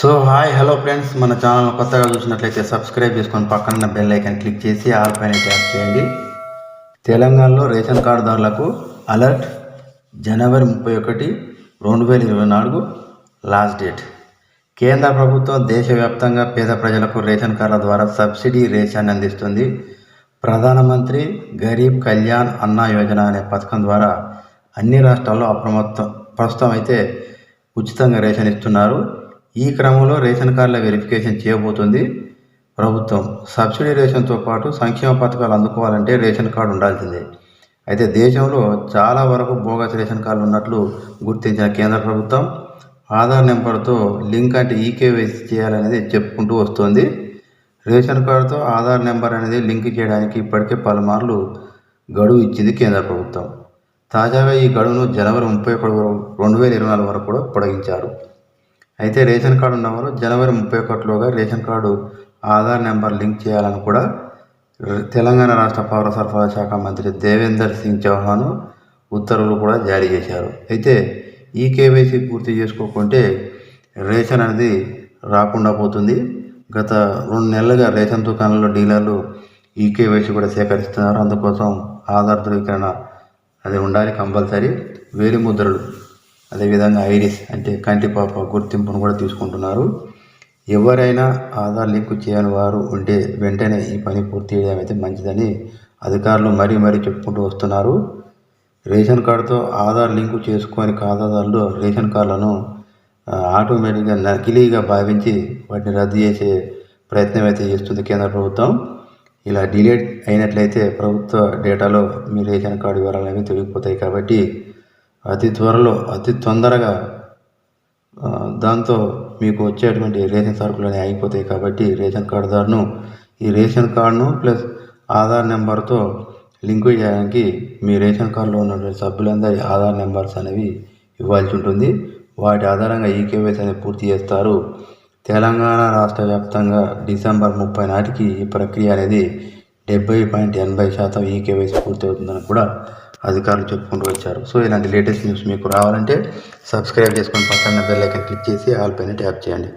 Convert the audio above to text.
So hi hello friends, మన channel కొత్తగా చూసినట్లయితే సబ్స్క్రైబ్ చేసుకొని పక్కన బెల్ ఐకాన్ క్లిక్ చేసి ఆల్ పైన ట్యాప్ చేయండి. తెలంగాణలో రేషన్ కార్డుదారులకు అలర్ట్. జనవరి 31, 2024 లాస్ట్ డేట్. కేంద్ర ప్రభుత్వం దేశవ్యాప్తంగా పేద ప్రజలకు రేషన్ కార్డుల ద్వారా సబ్సిడీ రేషన్ అందిస్తుంది. ప్రధానమంత్రి గరీబ్ కళ్యాణ్ అన్న యోజన అనే పథకం ద్వారా అన్ని రాష్ట్రాల్లో ప్రస్తుతం అయితే ఉచితంగా రేషన్ ఇస్తున్నారు. ఈ క్రమంలో రేషన్ కార్డుల వెరిఫికేషన్ చేయబోతుంది ప్రభుత్వం. సబ్సిడీ రేషన్తో పాటు సంక్షేమ పథకాలు అందుకోవాలంటే రేషన్ కార్డు ఉండాల్సిందే. అయితే దేశంలో చాలా వరకు బోగస్ రేషన్ కార్డులు ఉన్నట్లు గుర్తించిన కేంద్ర ప్రభుత్వం ఆధార్ నెంబర్తో లింక్ అంటే ఈకేవైసీ చేయాలనేది చెప్పుకుంటూ వస్తుంది. రేషన్ కార్డుతో ఆధార్ నెంబర్ అనేది లింక్ చేయడానికి ఇప్పటికే పలుమార్లు గడువు ఇచ్చింది కేంద్ర ప్రభుత్వం. తాజాగా ఈ గడువును జనవరి 31, 2024 వరకు కూడా పొడిగించారు. అయితే రేషన్ కార్డు ఉన్నవారు జనవరి 31లోగా ration card Aadhaar number link చేయాలని కూడా తెలంగాణ రాష్ట్ర పౌర సరఫరా శాఖ మంత్రి దేవేందర్ సింగ్ చౌహాన్ ఉత్తర్వులు కూడా జారీ చేశారు. అయితే ఈ కేవైసీ పూర్తి చేసుకోకుంటే రేషన్ అనేది రాకుండా పోతుంది. గత 2 నెలలుగా రేషన్ దుకాణాల్లో డీలర్లు ఈ కేవైసీ కూడా సేకరిస్తున్నారు. అందుకోసం ఆధార్ ధృవీకరణ అది ఉండాలి కంపల్సరీ. వేలిముద్రలు అదేవిధంగా ఐరిస్ అంటే కంటిపాప గుర్తింపును కూడా తీసుకుంటున్నారు. ఎవరైనా ఆధార్ లింకు చేయని వారు ఉంటే వెంటనే ఈ పని పూర్తి చేయడం అయితే మంచిదని అధికారులు మరీ చెప్పుకుంటూ వస్తున్నారు. రేషన్ కార్డుతో ఆధార్ లింకు చేసుకొని ఖాతాదారులు రేషన్ కార్డులను ఆటోమేటిక్గా నకిలీగా భావించి వాటిని రద్దు చేసే ప్రయత్నం అయితే చేస్తుంది కేంద్ర ప్రభుత్వం. ఇలా డిలీట్ అయినట్లయితే ప్రభుత్వ డేటాలో మీ రేషన్ కార్డు వివరాలు అనేవి తొలగిపోతాయి. కాబట్టి అతి తొందరగా దాంతో మీకు వచ్చేటువంటి రేషన్ సరుకులు అనేవి అయిపోతాయి. కాబట్టి రేషన్ కార్డుదారును ఈ రేషన్ కార్డును ప్లస్ ఆధార్ నెంబర్తో లింక్ చేయడానికి మీ రేషన్ కార్డులో ఉన్నటువంటి సభ్యులందరి ఆధార్ నెంబర్స్ అనేవి ఇవ్వాల్సి ఉంటుంది. వాటి ఆధారంగా ఈ కేవైసీ అనేది పూర్తి చేస్తారు. తెలంగాణ రాష్ట్ర వ్యాప్తంగా డిసెంబర్ 30 నాటికి ఈ ప్రక్రియ అనేది 70.80% ఈ కేవైసీ పూర్తి అవుతుందని కూడా అధికారులు చెప్పుకుంటూ వచ్చారు. సో ఇలాంటి లేటెస్ట్ న్యూస్ మీకు రావాలంటే సబ్స్క్రైబ్ చేసుకొని పక్కన బెల్ ఐకాన్ క్లిక్ చేసి ఆల్ పైన ట్యాప్ చేయండి.